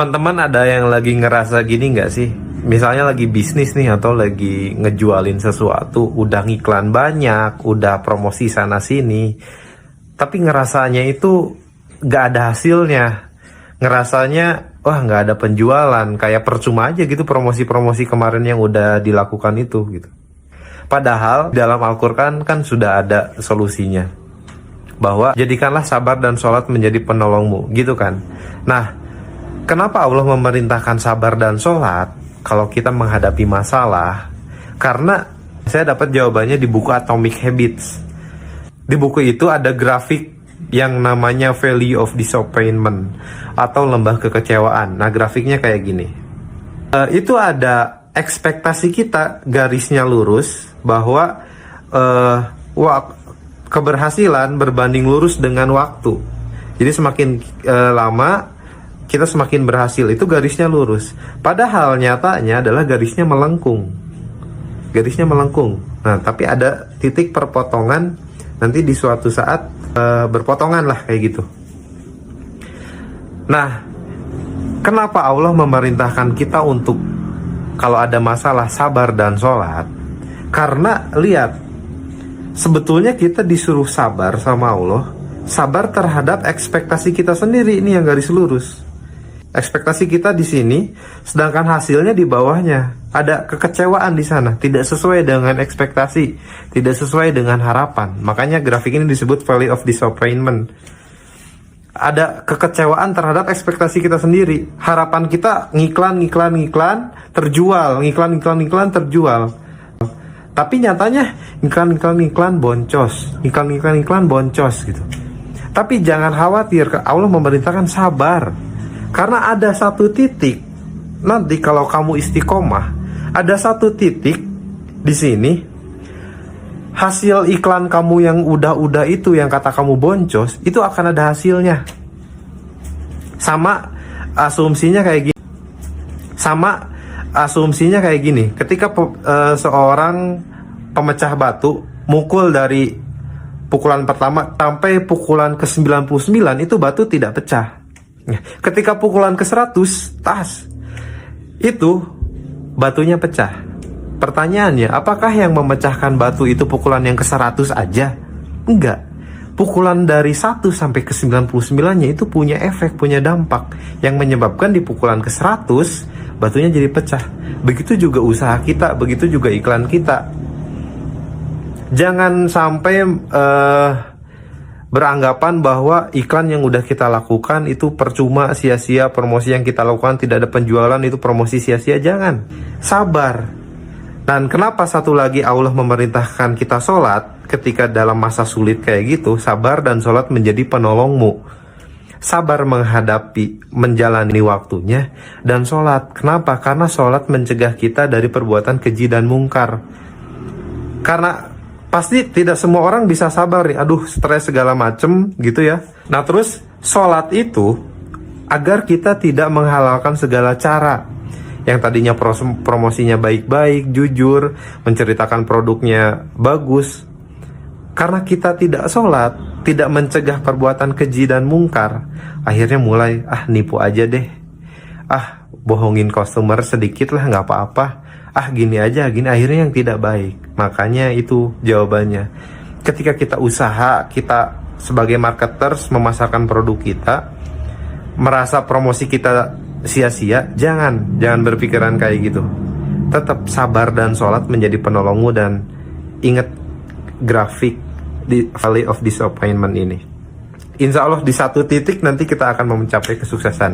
Teman-teman ada yang lagi ngerasa gini nggak sih? Misalnya lagi bisnis nih atau lagi ngejualin sesuatu, udah ngiklan banyak, udah promosi sana sini, tapi ngerasanya itu nggak ada hasilnya. Ngerasanya, wah nggak ada penjualan, kayak percuma aja gitu promosi-promosi kemarin yang udah dilakukan itu gitu. Padahal dalam Al-Quran kan sudah ada solusinya, bahwa jadikanlah sabar dan sholat menjadi penolongmu, gitu kan. Nah, kenapa Allah memerintahkan sabar dan sholat kalau kita menghadapi masalah? Karena saya dapat jawabannya di buku Atomic Habits. Di buku itu ada grafik yang namanya Valley of Disappointment atau lembah kekecewaan. Nah, grafiknya kayak gini. Itu ada ekspektasi kita, garisnya lurus, bahwa keberhasilan berbanding lurus dengan waktu. Jadi semakin lama kita semakin berhasil, itu garisnya lurus. Padahal nyatanya adalah garisnya melengkung. Garisnya melengkung. Nah, tapi ada titik perpotongan, nanti di suatu saat berpotongan lah kayak gitu. Nah, kenapa Allah memerintahkan kita untuk kalau ada masalah sabar dan sholat? Karena lihat, sebetulnya kita disuruh sabar sama Allah, sabar terhadap ekspektasi kita sendiri. Ini yang garis lurus. Ekspektasi kita di sini, sedangkan hasilnya di bawahnya. Ada kekecewaan di sana, tidak sesuai dengan ekspektasi, tidak sesuai dengan harapan. Makanya grafik ini disebut Valley of Disappointment. Ada kekecewaan terhadap ekspektasi kita sendiri. Harapan kita ngiklan, terjual, ngiklan, terjual. Tapi nyatanya iklan boncos, iklan boncos gitu. Tapi jangan khawatir, Allah memerintahkan sabar. Karena ada satu titik, nanti kalau kamu istiqomah, ada satu titik di sini, hasil iklan kamu yang udah itu, yang kata kamu boncos, itu akan ada hasilnya. Sama asumsinya kayak gini. Ketika seorang pemecah batu mukul dari pukulan pertama sampai pukulan ke-99, itu batu tidak pecah. Ketika pukulan ke-100, itu batunya pecah. Pertanyaannya, apakah yang memecahkan batu itu pukulan yang ke-100 aja? Enggak. Pukulan dari 1 sampai ke-99-nya itu punya efek, punya dampak yang menyebabkan di pukulan ke-100 batunya jadi pecah. Begitu juga usaha kita, begitu juga iklan kita. Jangan sampai beranggapan bahwa iklan yang udah kita lakukan itu percuma, sia-sia, promosi yang kita lakukan tidak ada penjualan, itu promosi sia-sia. Jangan, sabar. Dan kenapa satu lagi Allah memerintahkan kita sholat ketika dalam masa sulit kayak gitu? Sabar dan sholat menjadi penolongmu. Sabar menghadapi, menjalani waktunya, dan sholat. Kenapa? Karena sholat mencegah kita dari perbuatan keji dan mungkar. Karena pasti tidak semua orang bisa sabar nih, aduh stres segala macem gitu ya. Nah terus sholat itu agar kita tidak menghalalkan segala cara. Yang tadinya promosinya baik-baik, jujur, menceritakan produknya bagus. Karena kita tidak sholat, tidak mencegah perbuatan keji dan mungkar, akhirnya mulai, nipu aja deh, bohongin customer sedikit lah gak apa-apa, gini aja, gini, akhirnya yang tidak baik. Makanya itu jawabannya. Ketika kita usaha, kita sebagai marketers memasarkan produk kita, merasa promosi kita sia-sia, jangan berpikiran kayak gitu. Tetap sabar dan sholat menjadi penolongmu, dan ingat grafik di Valley of Disappointment ini. Insya Allah di satu titik nanti kita akan mencapai kesuksesan.